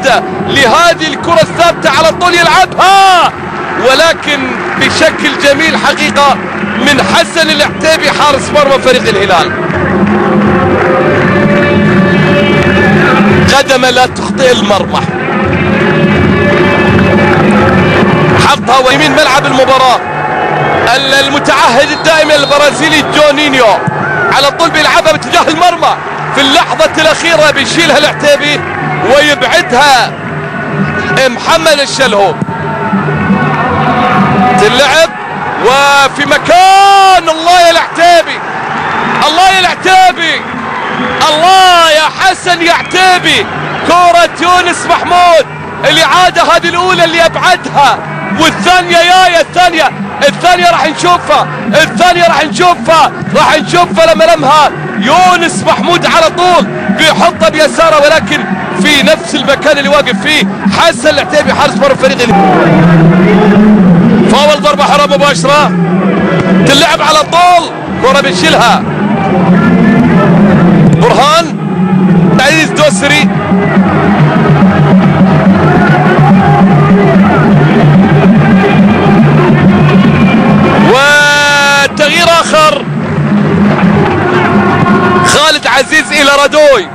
إعادة لهذه الكرة الثابتة على طول يلعبها، ولكن بشكل جميل حقيقة من حسن العتيبي حارس مرمى فريق الهلال. قدمه لا تخطئ المرمى، حطها ويمين ملعب المباراة. المتعهد الدائم البرازيلي جونينيو على طول بيلعبها باتجاه المرمى، في اللحظة الأخيرة بيشيلها العتيبي ويبعدها محمد الشلهوب. تلعب وفي مكان، الله يا العتيبي، الله يا العتيبي، الله يا حسن يا عتيبي. كرة يونس محمود، الإعادة هذه الأولى اللي أبعدها، والثانية يا الثانية راح نشوفها، الثانية راح نشوفها لما لمها يونس محمود على طول بيحطها بيساره، ولكن في نفس المكان اللي واقف فيه حسن العتيبي حارس مرمى فريق فاول. ضربة حرة مباشرة تلعب على طول، كرة بيشيلها برهان عزيز دوسري. وتغيير آخر، خالد عزيز إلى رادوي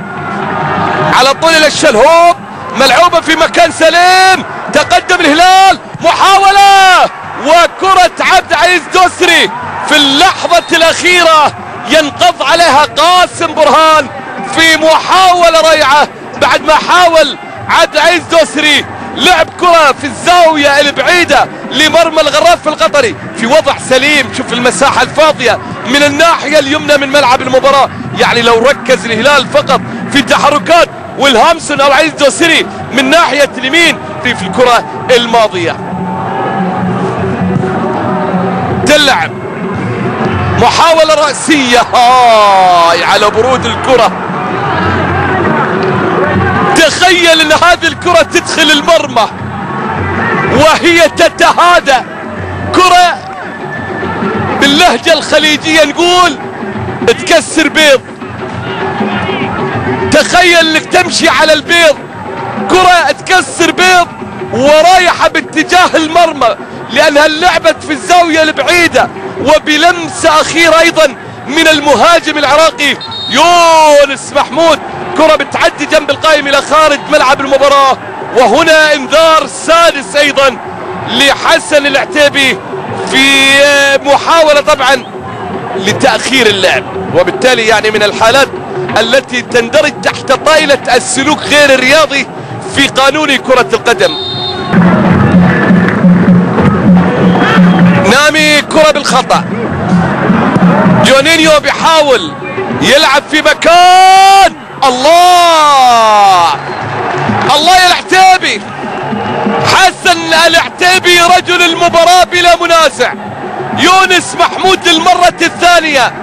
على طول إلى الشلهوب، ملعوبة في مكان سليم، تقدم الهلال، محاولة وكرة عبد العزيز دوسري في اللحظة الأخيرة ينقض عليها قاسم برهان في محاولة رائعة. بعد ما حاول عبد العزيز دوسري لعب كرة في الزاوية البعيدة لمرمى الغراف القطري في وضع سليم. شوف المساحة الفاضية من الناحية اليمنى من ملعب المباراة، يعني لو ركز الهلال فقط في تحركات والهامسون او عزيز دوسري من ناحية اليمين في الكرة الماضية. تلعب محاولة رأسية، هاي على برود الكرة. تخيل ان هذه الكرة تدخل المرمى وهي تتهادى، كرة باللهجة الخليجية نقول تكسر بيض. تخيل انك تمشي على البيض، كرة تكسر بيض ورايحة باتجاه المرمى، لانها لعبت في الزاوية البعيدة وبلمسة اخيرة ايضا من المهاجم العراقي يونس محمود. كرة بتعدي جنب القائم الى خارج ملعب المباراة، وهنا انذار سادس ايضا لحسن العتيبي في محاولة طبعا لتأخير اللعب، وبالتالي يعني من الحالات التي تندرج تحت طائلة السلوك غير الرياضي في قانون كرة القدم. نامي كرة بالخطأ، جونينيو بيحاول يلعب في مكان، الله الله يا العتيبي، حسن العتيبي رجل المباراة بلا منازع. يونس محمود للمرة الثانية،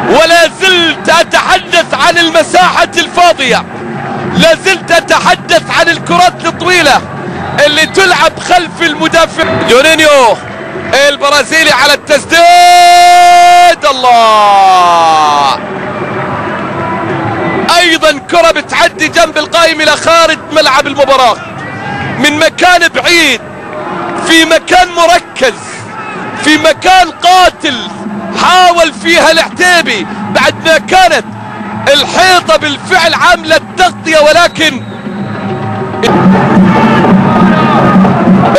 ولا زلت أتحدث عن المساحة الفاضية، لا زلت أتحدث عن الكرات الطويلة اللي تلعب خلف المدافع. جونينيو البرازيلي على التسديد، الله، ايضا كرة بتعدي جنب القائم الى خارج ملعب المباراة من مكان بعيد، في مكان مركز، في مكان قاتل، حاول فيها العتيبي بعد ما كانت الحيطة بالفعل عاملة التغطية، ولكن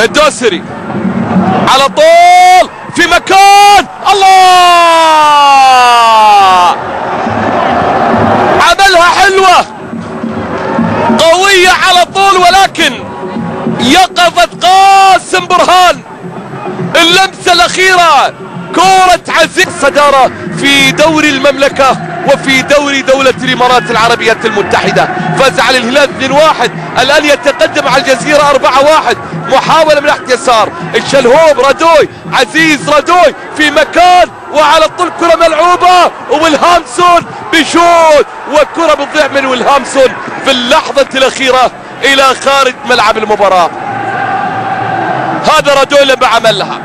الدوسري على طول في مكان، الله، عملها حلوة قوية على طول، ولكن يقظت قاسم برهان. اللمسة الأخيرة كرة عزيز، صدارة في دوري المملكة وفي دوري دولة الإمارات العربية المتحدة، فاز على الهلال 2-1، الآن يتقدم على الجزيرة 4-1. محاولة من ناحية يسار الشلهوب، رادوي، عزيز رادوي في مكان، وعلى طول كرة ملعوبة، والهامسون بشوت، وكرة بتضيع من والهامسون في اللحظة الأخيرة إلى خارج ملعب المباراة. هذا رادوي لما عملها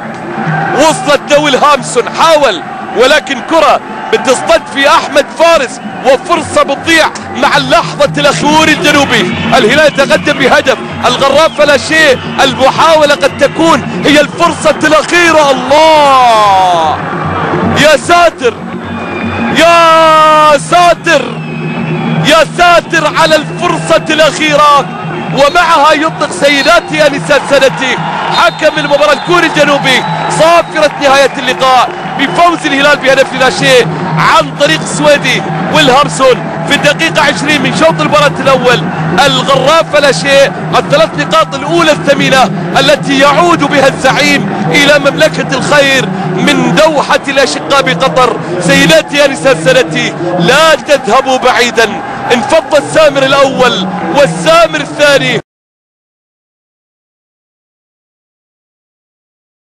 وصلت له الهامسون، حاول ولكن كرة بتصطد في احمد فارس وفرصة بتضيع مع اللحظة الاخيرة. الجنوبي الهلال يتقدم بهدف، الغراف لا شيء، المحاولة قد تكون هي الفرصة الاخيرة. الله يا ساتر يا ساتر يا ساتر على الفرصة الاخيرة، ومعها يطلق سيداتي انسات سادتي حكم المباراة الكوري الجنوبي صافرة نهاية اللقاء بفوز الهلال بهدف لا شيء عن طريق السويدي ويلهامسون في الدقيقة 20 من شوط المباراة الأول. الغراف لا شيء، الثلاث نقاط الأولى الثمينة التي يعود بها الزعيم إلى مملكة الخير من دوحة الأشقاء بقطر. سيداتي أنسات سادتي لا تذهبوا بعيدا، انفض السامر الأول والسامر الثاني.